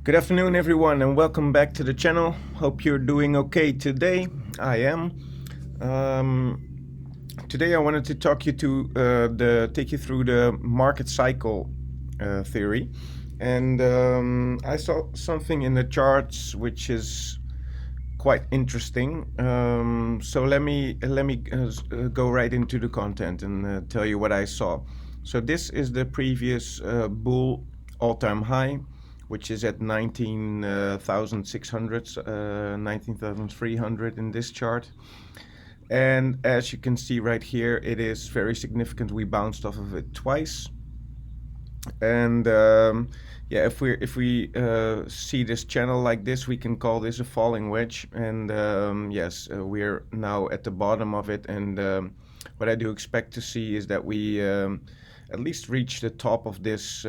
Good afternoon everyone and welcome back to the channel. Hope you're doing okay today. I am. Today I wanted to take you through the market cycle theory, and I saw something in the charts which is quite interesting. So let me go right into the content and tell you what I saw. So this is the previous bull all-time high, which is at 19,600, 19,300 in this chart. And as you can see right here, it is very significant. We bounced off of it twice. And yeah, if we see this channel like this, we can call this a falling wedge. And yes, we're now at the bottom of it. And what I do expect to see is that we at least reach the top of this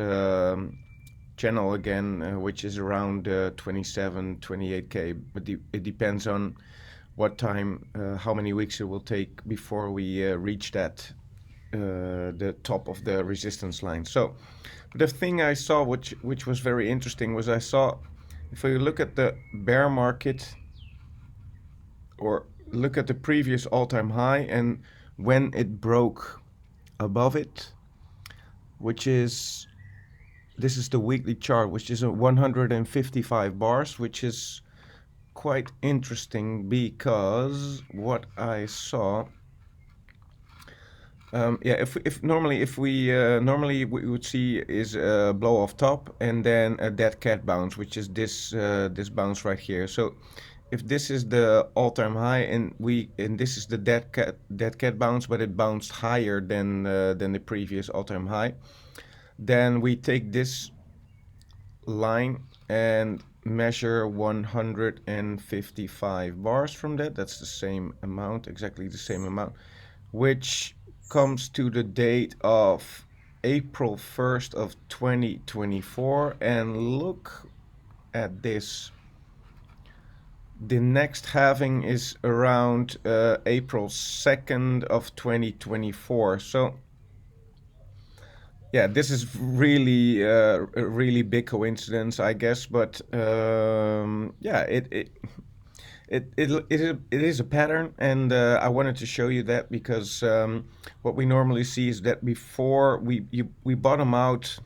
channel again, which is around 28k, but it depends on what time, how many weeks it will take before we reach that the top of the resistance line. So the thing I saw which was very interesting was if you look at the bear market or look at the previous all-time high and when it broke above it, which is this is the weekly chart, which is a 155 bars, which is quite interesting because what I saw, yeah, if normally we would see is a blow off top and then a dead cat bounce, which is this this bounce right here. So if this is the all-time high and this is the dead cat bounce, but it bounced higher than the previous all-time high, then we take this line and measure 155 bars from that. That's the same amount, exactly the same amount, which comes to the date of April 1st of 2024. And look at this. The next halving is around April 2nd of 2024. So yeah, this is really a really big coincidence, I guess. But yeah, it is a pattern, and I wanted to show you that because what we normally see is that before we bottom out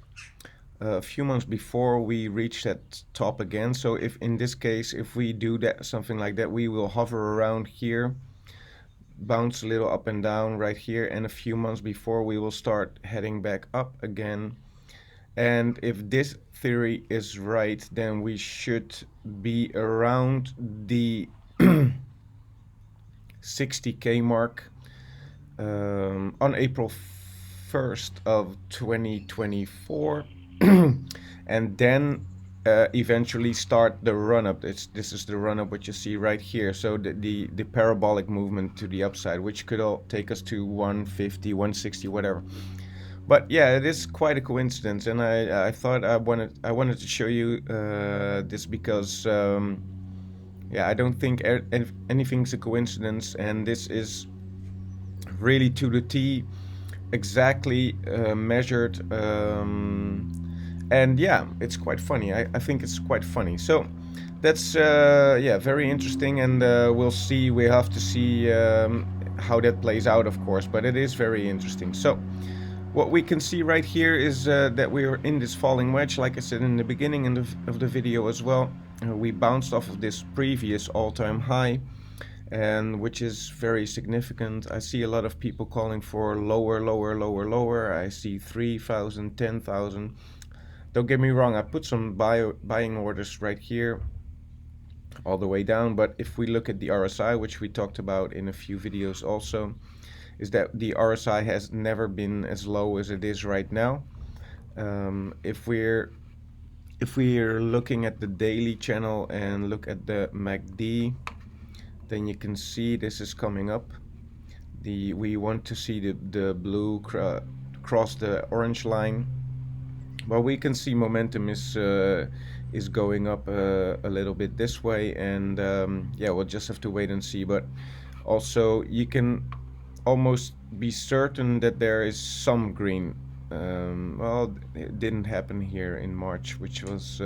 a few months before we reach that top again. So if in this case, if we do that something like that, we will hover around here, bounce a little up and down right here, and a few months before we will start heading back up again. And if this theory is right, then we should be around the 60k mark on April 1st of 2024 and then eventually start the run-up. This is the run-up what you see right here. So the parabolic movement to the upside, which could all take us to 150, 160, whatever. But yeah, it is quite a coincidence, and I thought I wanted to show you this because yeah, I don't think anything's a coincidence, and this is really to the T, exactly measured. And yeah, it's quite funny. I think it's quite funny. So that's yeah, very interesting, and we'll see. We have to see how that plays out, of course, but it is very interesting. So what we can see right here is that we are in this falling wedge, like I said in the beginning of the video as well. We bounced off of this previous all-time high, and which is very significant. I see a lot of people calling for lower, lower, lower, lower. I see 3,000, 10,000. Don't get me wrong, I put some buying orders right here all the way down, but if we look at the RSI, which we talked about in a few videos also, is that the RSI has never been as low as it is right now. If we're looking at the daily channel and look at the MACD, then you can see this is coming up. We want to see the blue cross the orange line. Well, we can see momentum is going up a little bit this way, and yeah, we'll just have to wait and see. But also, you can almost be certain that there is some green. Well, it didn't happen here in March, which was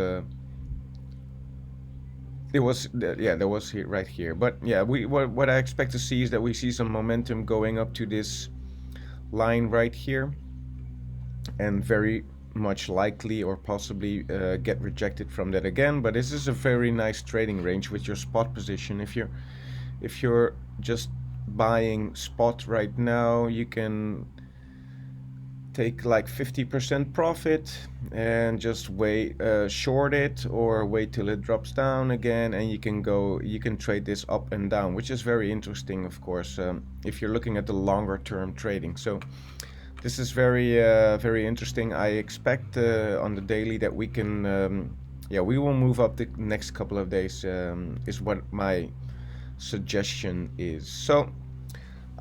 It was yeah, that was here, right here. But yeah, what I expect to see is that we see some momentum going up to this line right here, and very much likely or possibly get rejected from that again. But this is a very nice trading range with your spot position. If you're just buying spot right now, you can take like 50% profit and just wait, short it, or wait till it drops down again, and you can trade this up and down, which is very interesting, of course, if you're looking at the longer term trading. So this is very interesting. I expect on the daily that we can, yeah, we will move up the next couple of days, is what my suggestion is. So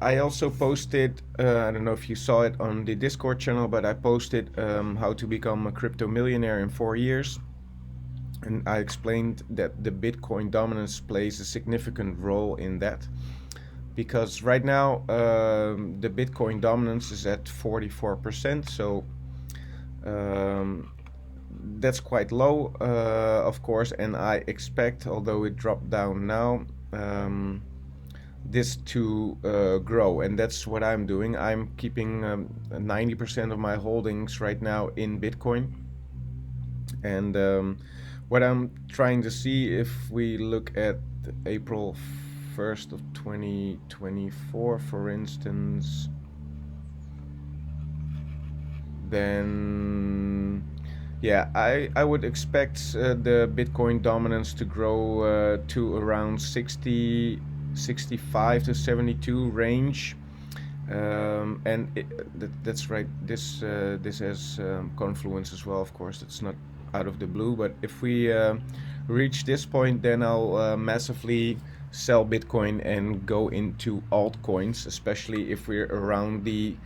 I also posted, I don't know if you saw it on the Discord channel, but I posted how to become a crypto millionaire in 4 years. And I explained that the Bitcoin dominance plays a significant role in that. Because right now, the Bitcoin dominance is at 44%. So that's quite low, of course. And I expect, although it dropped down now, this to grow, and that's what I'm doing. I'm keeping 90% of my holdings right now in Bitcoin, and what I'm trying to see, if we look at April 1st of 2024, for instance, then yeah, I would expect the Bitcoin dominance to grow to around 60, 65 to 72 range, and that's right. This has confluence as well, of course. It's not out of the blue, but if we reach this point, then I'll massively sell Bitcoin and go into altcoins, especially if we're around the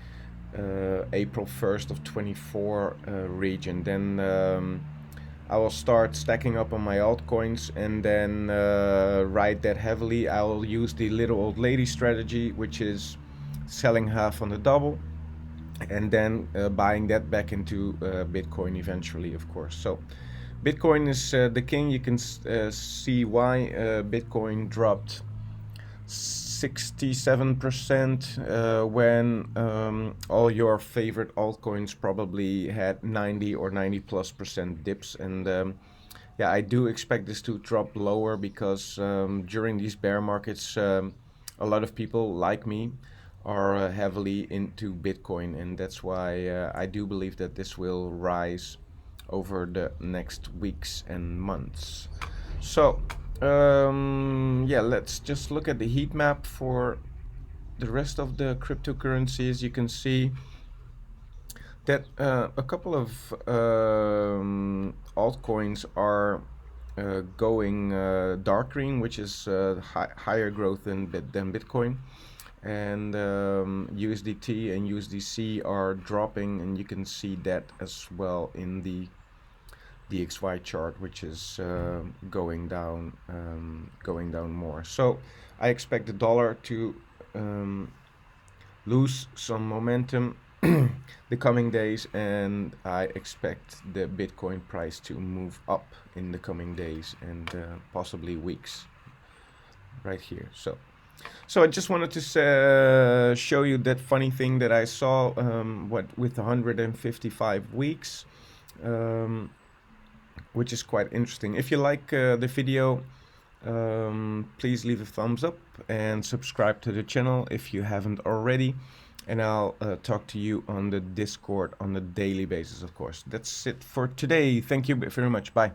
April 1st of 24 region. Then I will start stacking up on my altcoins, and then ride that heavily. I'll use the little old lady strategy, which is selling half on the double, and then buying that back into Bitcoin eventually, of course. So Bitcoin is the king. You can see why Bitcoin dropped 67% when all your favorite altcoins probably had 90 or 90+% dips. And yeah, I do expect this to drop lower, because during these bear markets, a lot of people like me are heavily into Bitcoin, and that's why I do believe that this will rise over the next weeks and months. So yeah, let's just look at the heat map for the rest of the cryptocurrencies. You can see that a couple of altcoins are going dark green, which is higher growth than Bitcoin. And USDT and USDC are dropping, and you can see that as well in the DXY chart, which is going down more. So I expect the dollar to lose some momentum the coming days, and I expect the Bitcoin price to move up in the coming days and possibly weeks right here. So I just wanted to show you that funny thing that I saw, with 155 weeks, which is quite interesting. If you like the video, please leave a thumbs up and subscribe to the channel if you haven't already. And I'll talk to you on the Discord on a daily basis, of course. That's it for today. Thank you very much. Bye.